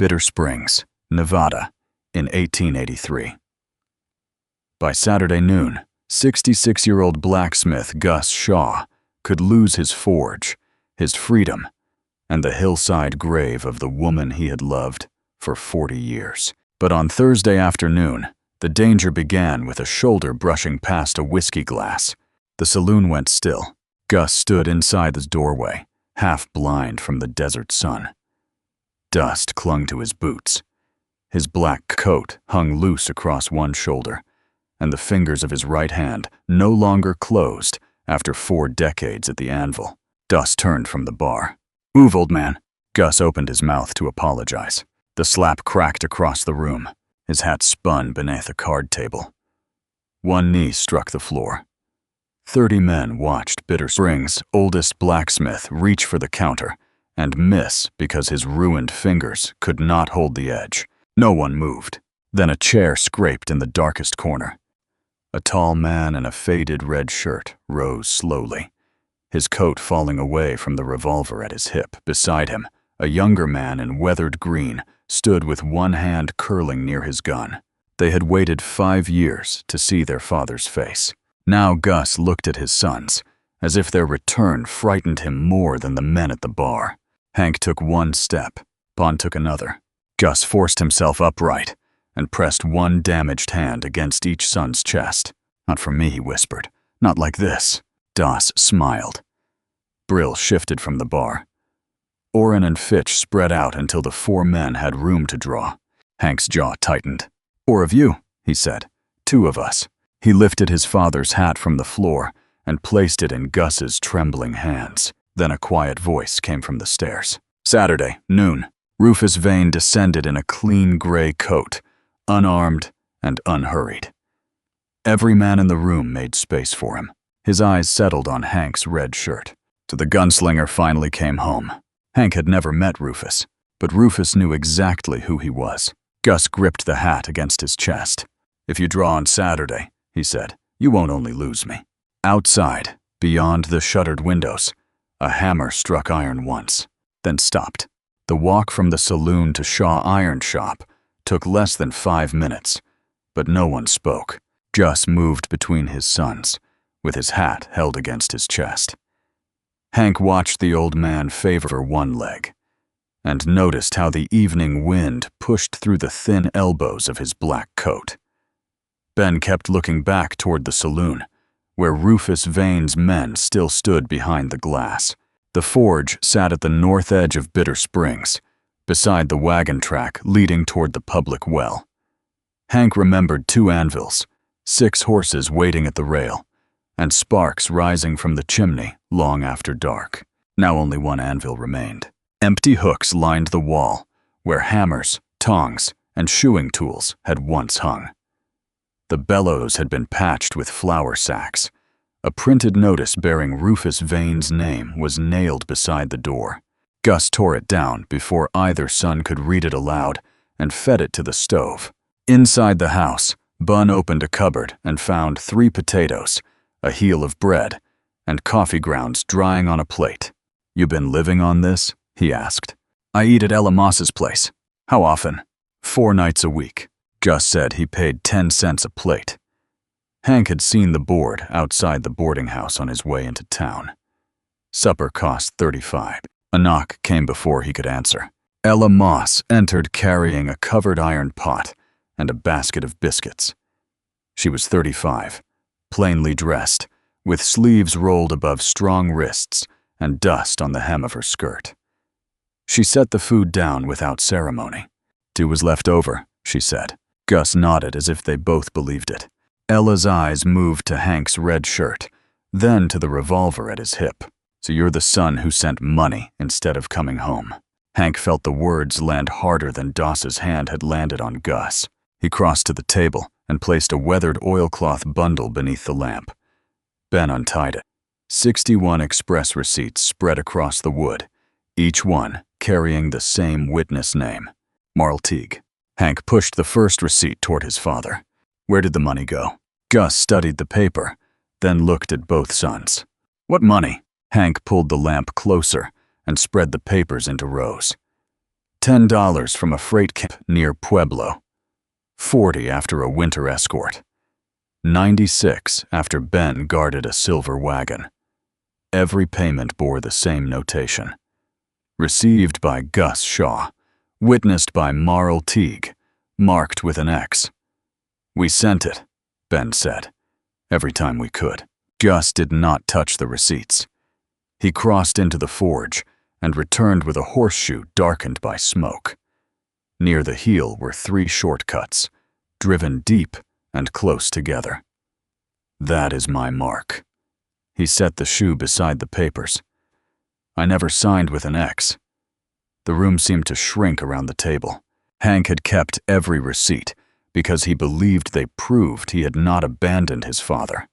Bitter Springs, Nevada, in 1883. By Saturday noon, 66-year-old blacksmith Gus Shaw could lose his forge, his freedom, and the hillside grave of the woman he had loved for 40 years. But on Thursday afternoon, the danger began with a shoulder brushing past a whiskey glass. The saloon went still. Gus stood inside the doorway, half blind from the desert sun. Dust clung to his boots. His black coat hung loose across one shoulder, and the fingers of his right hand no longer closed after 4 decades at the anvil. Dust turned from the bar. "Move, old man." Gus opened his mouth to apologize. The slap cracked across the room. His hat spun beneath a card table. One knee struck the floor. 30 men watched Bitter Springs' oldest blacksmith reach for the counter and miss because his ruined fingers could not hold the edge. No one moved. Then a chair scraped in the darkest corner. A tall man in a faded red shirt rose slowly, his coat falling away from the revolver at his hip. Beside him, a younger man in weathered green stood with one hand curling near his gun. They had waited 5 years to see their father's face. Now Gus looked at his sons, as if their return frightened him more than the men at the bar. Hank took one step, Bon took another. Gus forced himself upright and pressed one damaged hand against each son's chest. "Not for me," he whispered. "Not like this." Doss smiled. Brill shifted from the bar. Orrin and Fitch spread out until the 4 men had room to draw. Hank's jaw tightened. "4 of you," he said. "2 of us." He lifted his father's hat from the floor and placed it in Gus's trembling hands. Then a quiet voice came from the stairs. "Saturday, noon." Rufus Vane descended in a clean gray coat, unarmed and unhurried. Every man in the room made space for him. His eyes settled on Hank's red shirt. So the gunslinger finally came home. Hank had never met Rufus, but Rufus knew exactly who he was. Gus gripped the hat against his chest. "If you draw on Saturday," he said, "you won't only lose me." Outside, beyond the shuttered windows, a hammer struck iron once, then stopped. The walk from the saloon to Shaw Iron Shop took less than 5 minutes, but no one spoke. Gus moved between his sons, with his hat held against his chest. Hank watched the old man favor one leg, and noticed how the evening wind pushed through the thin elbows of his black coat. Ben kept looking back toward the saloon, where Rufus Vane's men still stood behind the glass. The forge sat at the north edge of Bitter Springs, beside the wagon track leading toward the public well. Hank remembered 2 anvils, 6 horses waiting at the rail, and sparks rising from the chimney long after dark. Now only 1 anvil remained. Empty hooks lined the wall, where hammers, tongs, and shoeing tools had once hung. The bellows had been patched with flour sacks. A printed notice bearing Rufus Vane's name was nailed beside the door. Gus tore it down before either son could read it aloud and fed it to the stove. Inside the house, Bun opened a cupboard and found 3 potatoes, a heel of bread, and coffee grounds drying on a plate. "You been living on this?" he asked. "I eat at Ella Moss's place." "How often?" 4 nights a week. Gus said he paid 10 cents a plate. Hank had seen the board outside the boarding house on his way into town. Supper cost 35. A knock came before he could answer. Ella Moss entered carrying a covered iron pot and a basket of biscuits. She was 35, plainly dressed, with sleeves rolled above strong wrists and dust on the hem of her skirt. She set the food down without ceremony. "2 was left over," she said. Gus nodded as if they both believed it. Ella's eyes moved to Hank's red shirt, then to the revolver at his hip. "So you're the son who sent money instead of coming home." Hank felt the words land harder than Doss's hand had landed on Gus. He crossed to the table and placed a weathered oilcloth bundle beneath the lamp. Ben untied it. 61 express receipts spread across the wood, each one carrying the same witness name, Marl Teague. Hank pushed the first receipt toward his father. "Where did the money go?" Gus studied the paper, then looked at both sons. "What money?" Hank pulled the lamp closer and spread the papers into rows. $10 from a freight camp near Pueblo, $40 after a winter escort, $96 after Ben guarded a silver wagon. Every payment bore the same notation. Received by Gus Shaw, witnessed by Marl Teague, marked with an X. "We sent it," Ben said, "every time we could." Gus did not touch the receipts. He crossed into the forge and returned with a horseshoe darkened by smoke. Near the heel were 3 shortcuts, driven deep and close together. "That is my mark." He set the shoe beside the papers. "I never signed with an X." The room seemed to shrink around the table. Hank had kept every receipt because he believed they proved he had not abandoned his father.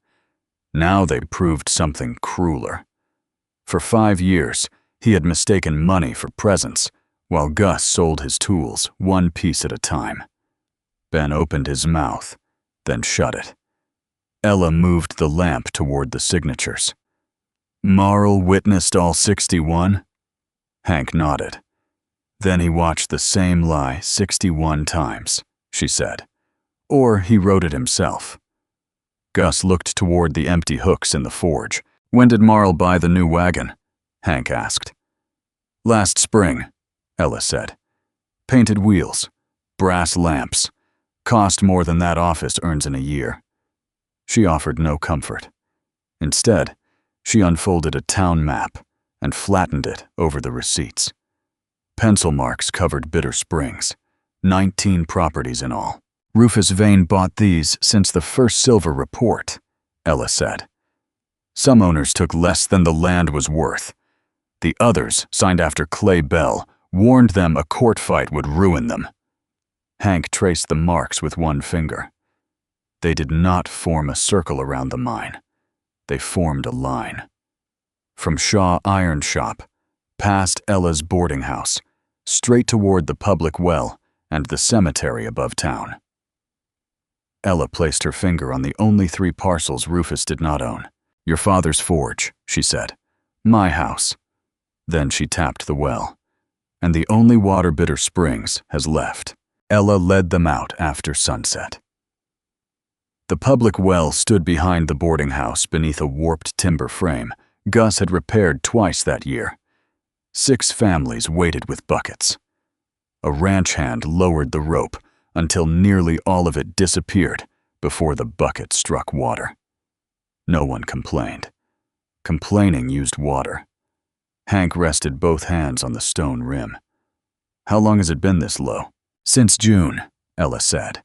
Now they proved something crueler. For 5 years, he had mistaken money for presents, while Gus sold his tools 1 piece at a time. Ben opened his mouth, then shut it. Ella moved the lamp toward the signatures. "Marl witnessed all 61? Hank nodded. "Then he watched the same lie 61 times, she said. "Or he wrote it himself." Gus looked toward the empty hooks in the forge. "When did Marl buy the new wagon?" Hank asked. "Last spring," Ella said. "Painted wheels, brass lamps. Cost more than that office earns in a year." She offered no comfort. Instead, she unfolded a town map and flattened it over the receipts. Pencil marks covered Bitter Springs, 19 properties in all. "Rufus Vane bought these since the first silver report," Ella said. "Some owners took less than the land was worth. The others, signed after Clay Bell, warned them a court fight would ruin them." Hank traced the marks with 1 finger. They did not form a circle around the mine. They formed a line. From Shaw Iron Shop, past Ella's boarding house, straight toward the public well and the cemetery above town. Ella placed her finger on the only 3 parcels Rufus did not own. "Your father's forge," she said. "My house." Then she tapped the well. "And the only water Bitter Springs has left." Ella led them out after sunset. The public well stood behind the boarding house beneath a warped timber frame Gus had repaired twice that year. 6 families waited with buckets. A ranch hand lowered the rope until nearly all of it disappeared before the bucket struck water. No one complained. Complaining used water. Hank rested both hands on the stone rim. "How long has it been this low?" "Since June," Ella said.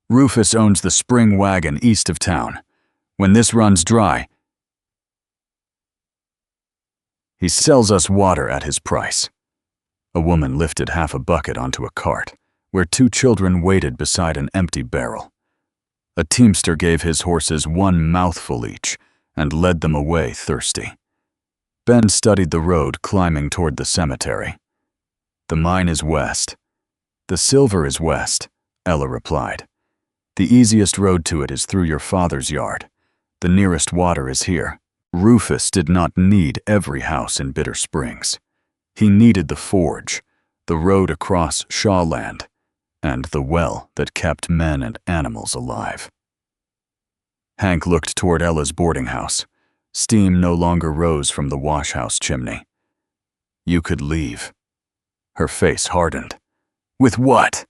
"Rufus owns the spring wagon east of town. When this runs dry, he sells us water at his price." A woman lifted half a bucket onto a cart, where 2 children waited beside an empty barrel. A teamster gave his horses 1 mouthful each and led them away thirsty. Ben studied the road climbing toward the cemetery. "The mine is west." "The silver is west," Ella replied. "The easiest road to it is through your father's yard. The nearest water is here." Rufus did not need every house in Bitter Springs. He needed the forge, the road across Shawland, and the well that kept men and animals alive. Hank looked toward Ella's boarding house. Steam no longer rose from the wash-house chimney. "You could leave." Her face hardened. "With what?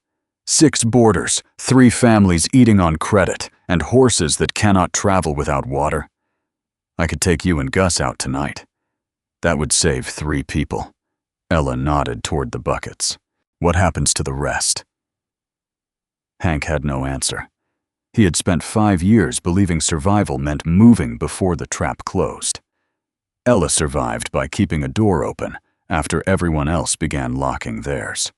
6 boarders, 3 families eating on credit, and horses that cannot travel without water. I could take you and Gus out tonight. That would save 3 people." Ella nodded toward the buckets. "What happens to the rest?" Hank had no answer. He had spent 5 years believing survival meant moving before the trap closed. Ella survived by keeping a door open after everyone else began locking theirs.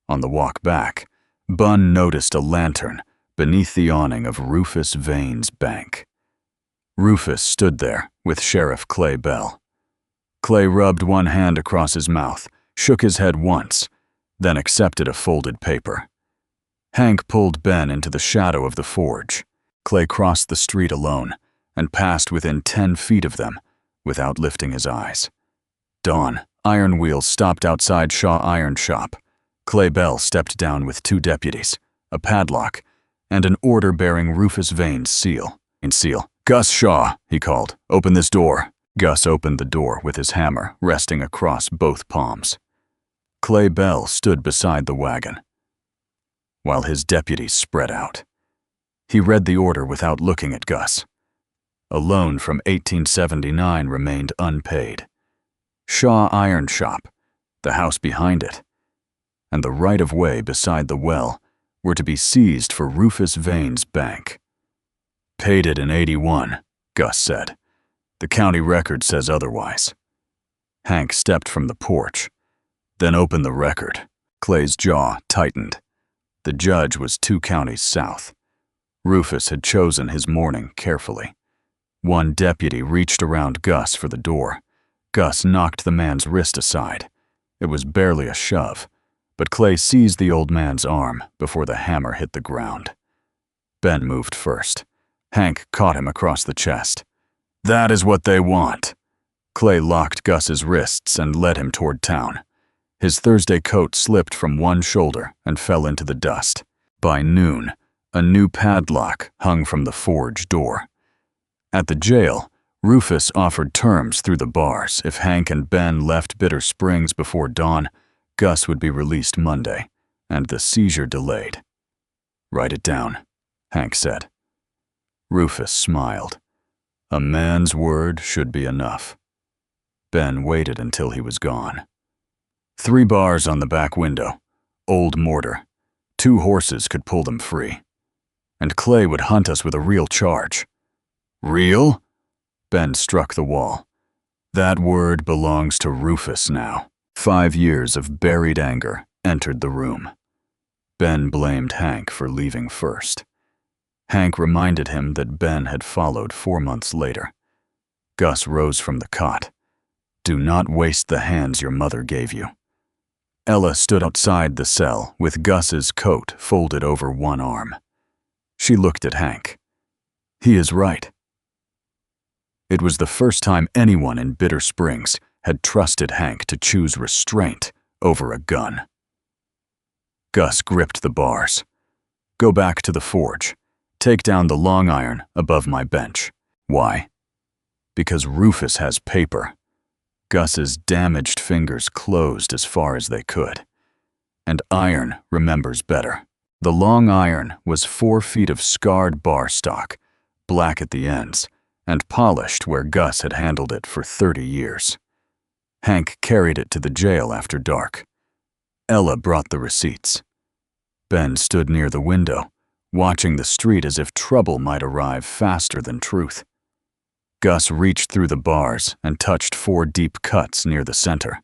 On the walk back, Bun noticed a lantern beneath the awning of Rufus Vane's bank. Rufus stood there with Sheriff Clay Bell. Clay rubbed one hand across his mouth, shook his head once, then accepted a folded paper. Hank pulled Ben into the shadow of the forge. Clay crossed the street alone and passed within 10 feet of them without lifting his eyes. Dawn, Iron Wheels stopped outside Shaw Iron Shop, Clay Bell stepped down with 2 deputies, a padlock, and an order bearing Rufus Vane's seal. "Gus Shaw," he called, "open this door." Gus opened the door with his hammer resting across both palms. Clay Bell stood beside the wagon, while his deputies spread out. He read the order without looking at Gus. A loan from 1879 remained unpaid. Shaw Iron Shop, the house behind it, and the right-of-way beside the well were to be seized for Rufus Vane's bank. "Paid it in '81, Gus said. "The county record says otherwise." Hank stepped from the porch, then opened the record. Clay's jaw tightened. The judge was 2 counties south. Rufus had chosen his morning carefully. One deputy reached around Gus for the door. Gus knocked the man's wrist aside. It was barely a shove, but Clay seized the old man's arm before the hammer hit the ground. Ben moved first. Hank caught him across the chest. "That is what they want." Clay locked Gus's wrists and led him toward town. His Thursday coat slipped from one shoulder and fell into the dust. By noon, a new padlock hung from the forge door. At the jail, Rufus offered terms through the bars. If Hank and Ben left Bitter Springs before dawn, Gus would be released Monday, and the seizure delayed. "Write it down," Hank said. Rufus smiled. A man's word should be enough. Ben waited until he was gone. 3 bars on the back window, old mortar. 2 horses could pull them free. And Clay would hunt us with a real charge. "Real?" Ben struck the wall. "That word belongs to Rufus now." 5 years of buried anger entered the room. Ben blamed Hank for leaving first. Hank reminded him that Ben had followed 4 months later. Gus rose from the cot. "Do not waste the hands your mother gave you." Ella stood outside the cell with Gus's coat folded over one arm. She looked at Hank. He is right. It was the first time anyone in Bitter Springs had trusted Hank to choose restraint over a gun. Gus gripped the bars. "Go back to the forge. Take down the long iron above my bench." "Why?" "Because Rufus has paper." Gus's damaged fingers closed as far as they could. "And iron remembers better." The long iron was 4 feet of scarred bar stock, black at the ends, and polished where Gus had handled it for 30 years. Hank carried it to the jail after dark. Ella brought the receipts. Ben stood near the window, watching the street as if trouble might arrive faster than truth. Gus reached through the bars and touched 4 deep cuts near the center.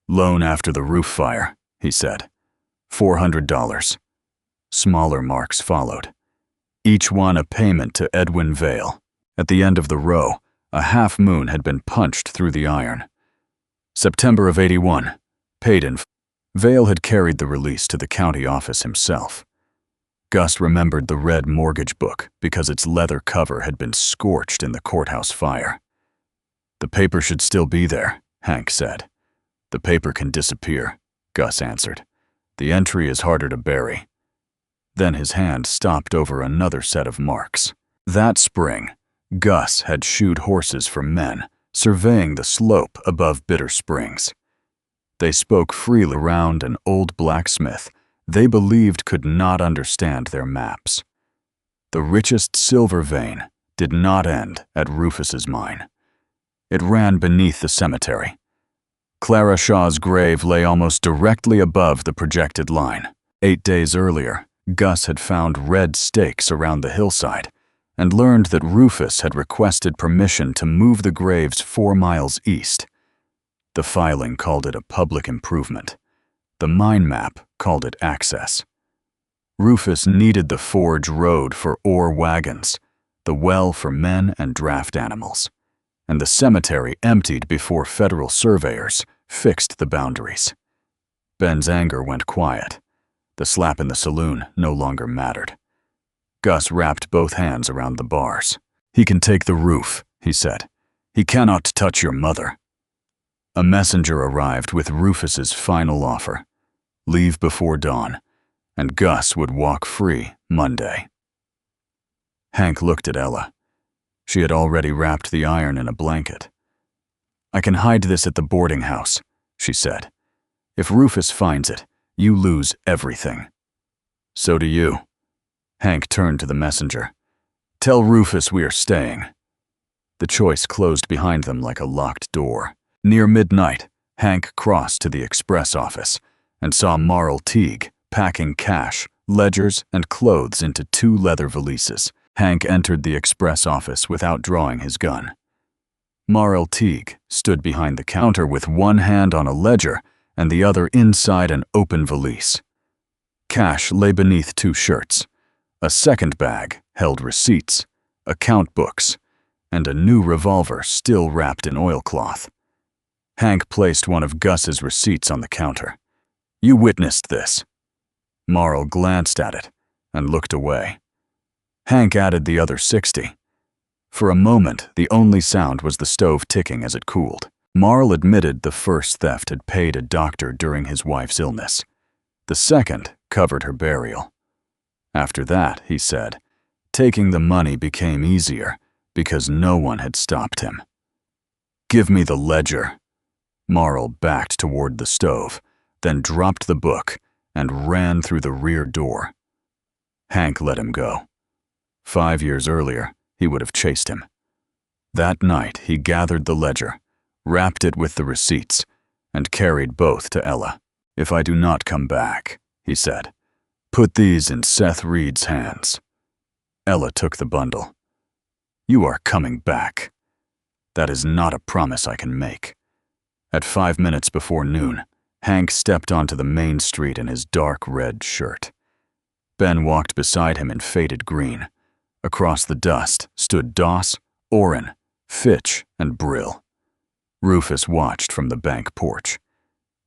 "Loan after the roof fire," he said. $400. Smaller marks followed, each one a payment to Edwin Vale. At the end of the row, a half moon had been punched through the iron. September of '81, paid in. Vale had carried the release to the county office himself. Gus remembered the red mortgage book because its leather cover had been scorched in the courthouse fire. "The paper should still be there," Hank said. "The paper can disappear," Gus answered. "The entry is harder to bury." Then his hand stopped over another set of marks. That spring, Gus had shoed horses for men, surveying the slope above Bitter Springs. They spoke freely around an old blacksmith they believed could not understand their maps. The richest silver vein did not end at Rufus's mine. It ran beneath the cemetery. Clara Shaw's grave lay almost directly above the projected line. 8 days earlier, Gus had found red stakes around the hillside and learned that Rufus had requested permission to move the graves 4 miles east. The filing called it a public improvement. The mine map called it access. Rufus needed the forge road for ore wagons, the well for men and draft animals, and the cemetery emptied before federal surveyors fixed the boundaries. Ben's anger went quiet. The slap in the saloon no longer mattered. Gus wrapped both hands around the bars. "He can take the roof," he said. "He cannot touch your mother." A messenger arrived with Rufus's final offer. leave before dawn, and Gus would walk free Monday. Hank looked at Ella. She had already wrapped the iron in a blanket. "I can hide this at the boarding house," she said. "If Rufus finds it, you lose everything." "So do you." Hank turned to the messenger. "Tell Rufus we are staying." The choice closed behind them like a locked door. Near midnight, Hank crossed to the express office and saw Marl Teague packing cash, ledgers, and clothes into 2 leather valises. Hank entered the express office without drawing his gun. Marl Teague stood behind the counter with one hand on a ledger and the other inside an open valise. Cash lay beneath 2 shirts. A second bag held receipts, account books, and a new revolver still wrapped in oilcloth. Hank placed one of Gus's receipts on the counter. "You witnessed this." Marl glanced at it and looked away. Hank added the other 60. For a moment, the only sound was the stove ticking as it cooled. Marl admitted the first theft had paid a doctor during his wife's illness. The second covered her burial. After that, he said, taking the money became easier because no one had stopped him. "Give me the ledger." Marl backed toward the stove, then dropped the book and ran through the rear door. Hank let him go. 5 years earlier, he would have chased him. That night, he gathered the ledger, wrapped it with the receipts, and carried both to Ella. "If I do not come back," he said, "put these in Seth Reed's hands." Ella took the bundle. "You are coming back." "That is not a promise I can make." At 5 minutes before noon, Hank stepped onto the main street in his dark red shirt. Ben walked beside him in faded green. Across the dust stood Doss, Orrin, Fitch, and Brill. Rufus watched from the bank porch.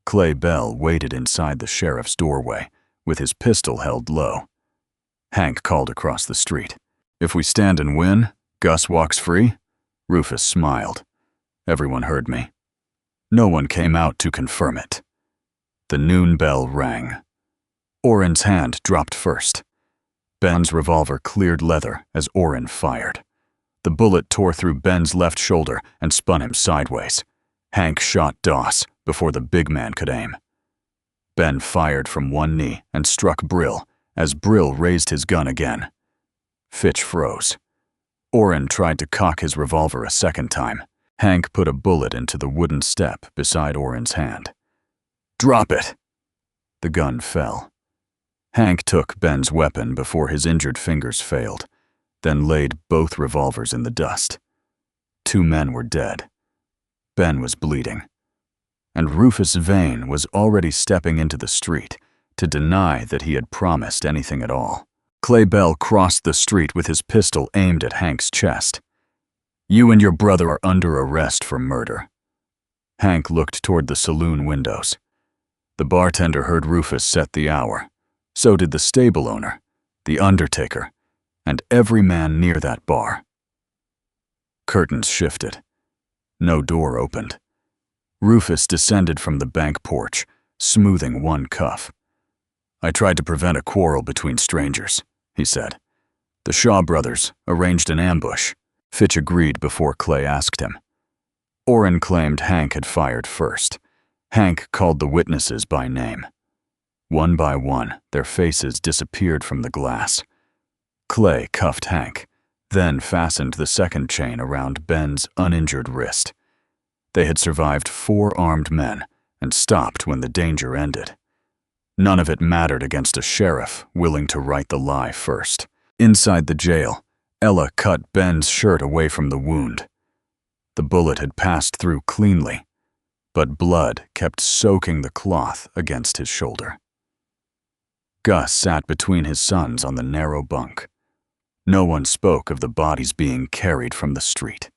Clay Bell waited inside the sheriff's doorway, with his pistol held low. Hank called across the street. "If we stand and win, Gus walks free?" Rufus smiled. "Everyone heard me." No one came out to confirm it. The noon bell rang. Orrin's hand dropped first. Ben's revolver cleared leather as Orrin fired. The bullet tore through Ben's left shoulder and spun him sideways. Hank shot Doss before the big man could aim. Ben fired from one knee and struck Brill as Brill raised his gun again. Fitch froze. Orrin tried to cock his revolver a second time. Hank put a bullet into the wooden step beside Orrin's hand. "Drop it!" The gun fell. Hank took Ben's weapon before his injured fingers failed, then laid both revolvers in the dust. 2 men were dead. Ben was bleeding. And Rufus Vane was already stepping into the street to deny that he had promised anything at all. Clay Bell crossed the street with his pistol aimed at Hank's chest. "You and your brother are under arrest for murder." Hank looked toward the saloon windows. The bartender heard Rufus set the hour. So did the stable owner, the undertaker, and every man near that bar. Curtains shifted. No door opened. Rufus descended from the bank porch, smoothing one cuff. "I tried to prevent a quarrel between strangers," he said. "The Shaw brothers arranged an ambush." Fitch agreed before Clay asked him. Orrin claimed Hank had fired first. Hank called the witnesses by name. One by one, their faces disappeared from the glass. Clay cuffed Hank, then fastened the second chain around Ben's uninjured wrist. They had survived 4 armed men and stopped when the danger ended. None of it mattered against a sheriff willing to write the lie first. Inside the jail, Ella cut Ben's shirt away from the wound. The bullet had passed through cleanly, but blood kept soaking the cloth against his shoulder. Gus sat between his sons on the narrow bunk. No one spoke of the bodies being carried from the street.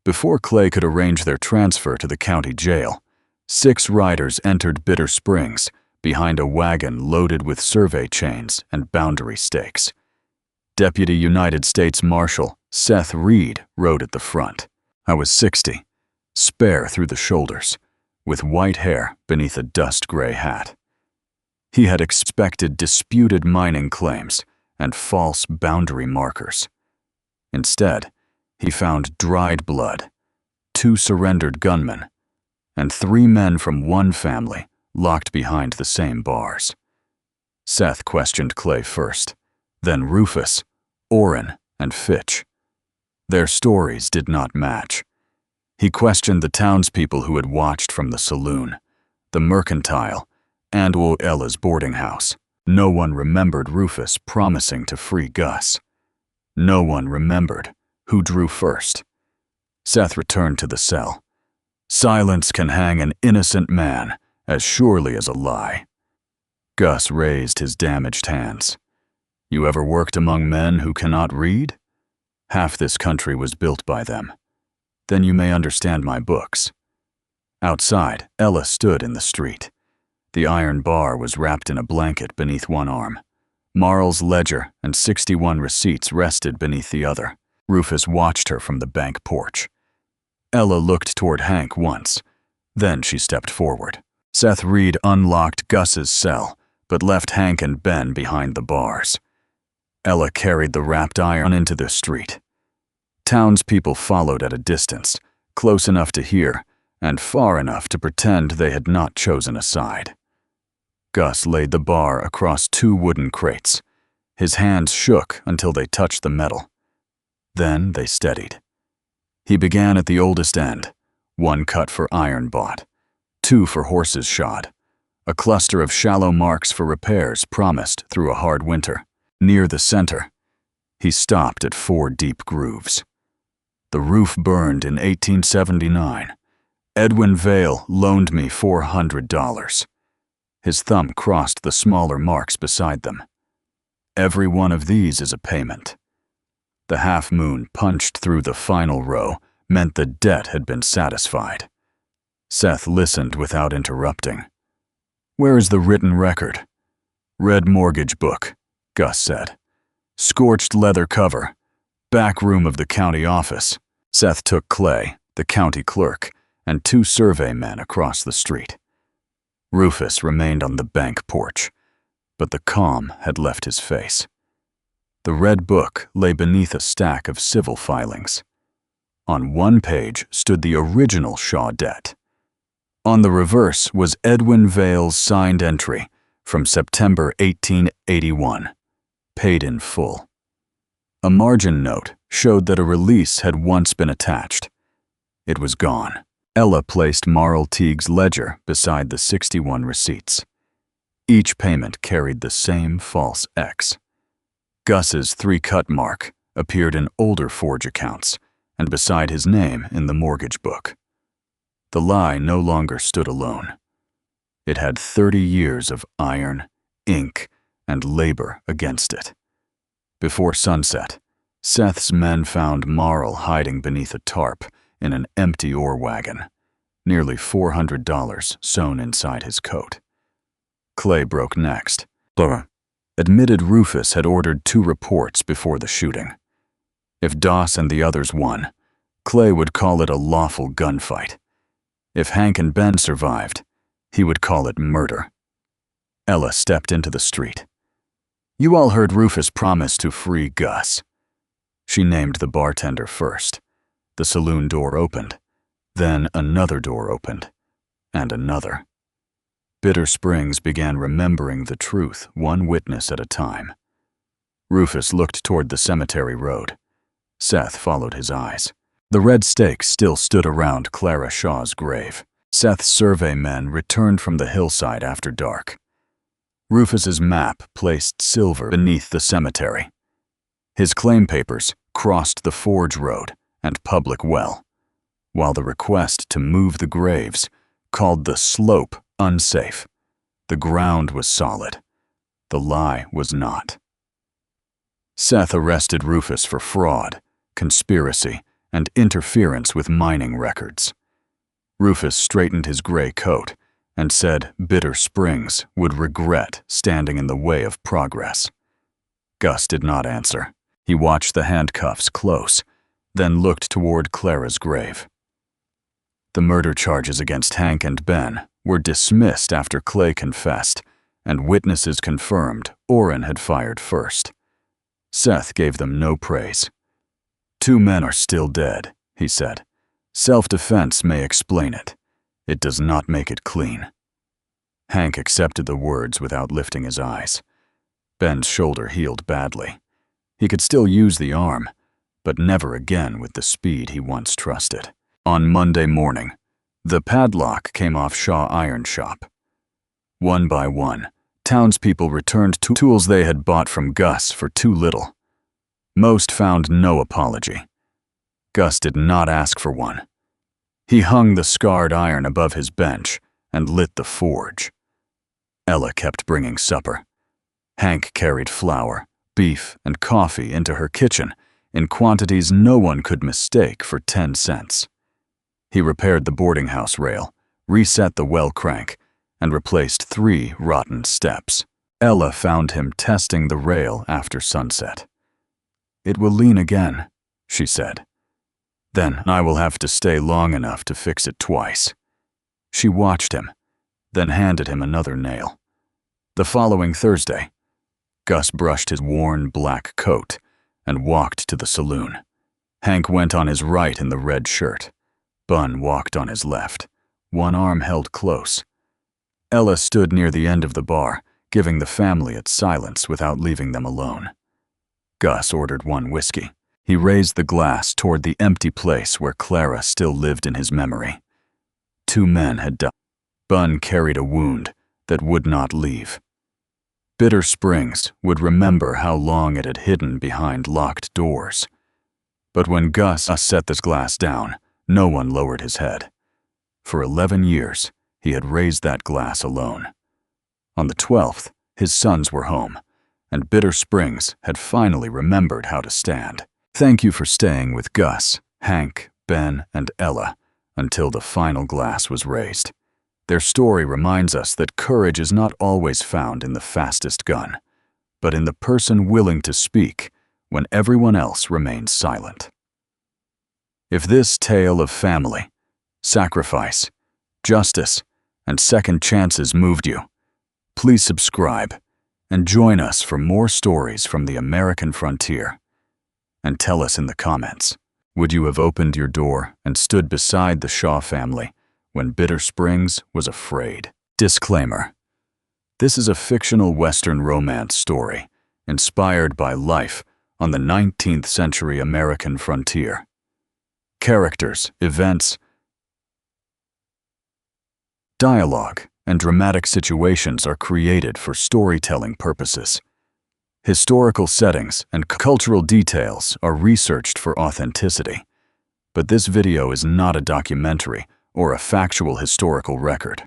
Before Clay could arrange their transfer to the county jail, 6 riders entered Bitter Springs behind a wagon loaded with survey chains and boundary stakes. Deputy United States Marshal Seth Reed rode at the front. I was 60, spare through the shoulders, with white hair beneath a dust-gray hat. He had expected disputed mining claims and false boundary markers. Instead, he found dried blood, 2 surrendered gunmen, and 3 men from one family locked behind the same bars. Seth questioned Clay first, then Rufus, Orrin, and Fitch. Their stories did not match. He questioned the townspeople who had watched from the saloon, the mercantile, and Ella's boarding house. No one remembered Rufus promising to free Gus. No one remembered who drew first. Seth returned to the cell. Silence can hang an innocent man as surely as a lie. Gus raised his damaged hands. You ever worked among men who cannot read? Half this country was built by them. Then you may understand my books. Outside, Ella stood in the street. The iron bar was wrapped in a blanket beneath one arm. Marl's ledger and 61 receipts rested beneath the other. Rufus watched her from the bank porch. Ella looked toward Hank once. Then she stepped forward. Seth Reed unlocked Gus's cell, but left Hank and Ben behind the bars. Ella carried the wrapped iron into the street. Townspeople followed at a distance, close enough to hear, and far enough to pretend they had not chosen a side. Gus laid the bar across 2 wooden crates. His hands shook until they touched the metal. Then they steadied. He began at the oldest end, 1 cut for iron bought, 2 for horses shod, a cluster of shallow marks for repairs promised through a hard winter. Near the center, he stopped at 4 deep grooves. The roof burned in 1879. Edwin Vale loaned me $400. His thumb crossed the smaller marks beside them. Every one of these is a payment. The half-moon punched through the final row meant the debt had been satisfied. Seth listened without interrupting. Where is the written record? Red mortgage book, Gus said. Scorched leather cover. Back room of the county office. Seth took Clay, the county clerk, and 2 survey men across the street. Rufus remained on the bank porch, but the calm had left his face. The red book lay beneath a stack of civil filings. On one page stood the original Shaw debt. On the reverse was Edwin Vale's signed entry from September 1881, paid in full. A margin note showed that a release had once been attached. It was gone. Ella placed Marl Teague's ledger beside the 61 receipts. Each payment carried the same false X. Gus's 3-cut mark appeared in older forge accounts and beside his name in the mortgage book. The lie no longer stood alone. It had 30 years of iron, ink, and labor against it. Before sunset, Seth's men found Marl hiding beneath a tarp in an empty ore wagon, nearly $400 sewn inside his coat. Clay broke next. Admitted Rufus had ordered 2 reports before the shooting. If Doss and the others won, Clay would call it a lawful gunfight. If Hank and Ben survived, he would call it murder. Ella stepped into the street. You all heard Rufus promise to free Gus. She named the bartender first. The saloon door opened. Then another door opened, and another. Bitter Springs began remembering the truth, one witness at a time. Rufus looked toward the cemetery road. Seth followed his eyes. The red stakes still stood around Clara Shaw's grave. Seth's survey men returned from the hillside after dark. Rufus's map placed silver beneath the cemetery. His claim papers crossed the forge road and public well, while the request to move the graves called the slope unsafe. The ground was solid. The lie was not. Seth arrested Rufus for fraud, conspiracy, and interference with mining records. Rufus straightened his gray coat and said Bitter Springs would regret standing in the way of progress. Gus did not answer. He watched the handcuffs close, then looked toward Clara's grave. The murder charges against Hank and Ben were dismissed after Clay confessed, and witnesses confirmed Orrin had fired first. Seth gave them no praise. "Two men are still dead," he said. "Self-defense may explain it. It does not make it clean." Hank accepted the words without lifting his eyes. Ben's shoulder healed badly. He could still use the arm, but never again with the speed he once trusted. On Monday morning, the padlock came off Shaw Iron Shop. One by one, townspeople returned tools they had bought from Gus for too little. Most found no apology. Gus did not ask for one. He hung the scarred iron above his bench and lit the forge. Ella kept bringing supper. Hank carried flour, beef, and coffee into her kitchen in quantities no one could mistake for 10 cents. He repaired the boarding house rail, reset the well crank, and replaced 3 rotten steps. Ella found him testing the rail after sunset. "It will lean again," she said. "Then I will have to stay long enough to fix it twice." She watched him, then handed him another nail. The following Thursday, Gus brushed his worn black coat and walked to the saloon. Hank went on his right in the red shirt. Bun walked on his left, one arm held close. Ella stood near the end of the bar, giving the family its silence without leaving them alone. Gus ordered 1 whiskey. He raised the glass toward the empty place where Clara still lived in his memory. 2 men had died. Bun carried a wound that would not leave. Bitter Springs would remember how long it had hidden behind locked doors. But when Gus set this glass down, no one lowered his head. For 11 years, he had raised that glass alone. On the 12th, his sons were home, and Bitter Springs had finally remembered how to stand. Thank you for staying with Gus, Hank, Ben, and Ella until the final glass was raised. Their story reminds us that courage is not always found in the fastest gun, but in the person willing to speak when everyone else remains silent. If this tale of family, sacrifice, justice, and second chances moved you, please subscribe and join us for more stories from the American frontier. And tell us in the comments, would you have opened your door and stood beside the Shaw family when Bitter Springs was afraid? Disclaimer: this is a fictional Western romance story inspired by life on the 19th century American frontier. Characters, events, dialogue, and dramatic situations are created for storytelling purposes. Historical settings and cultural details are researched for authenticity, but this video is not a documentary or a factual historical record.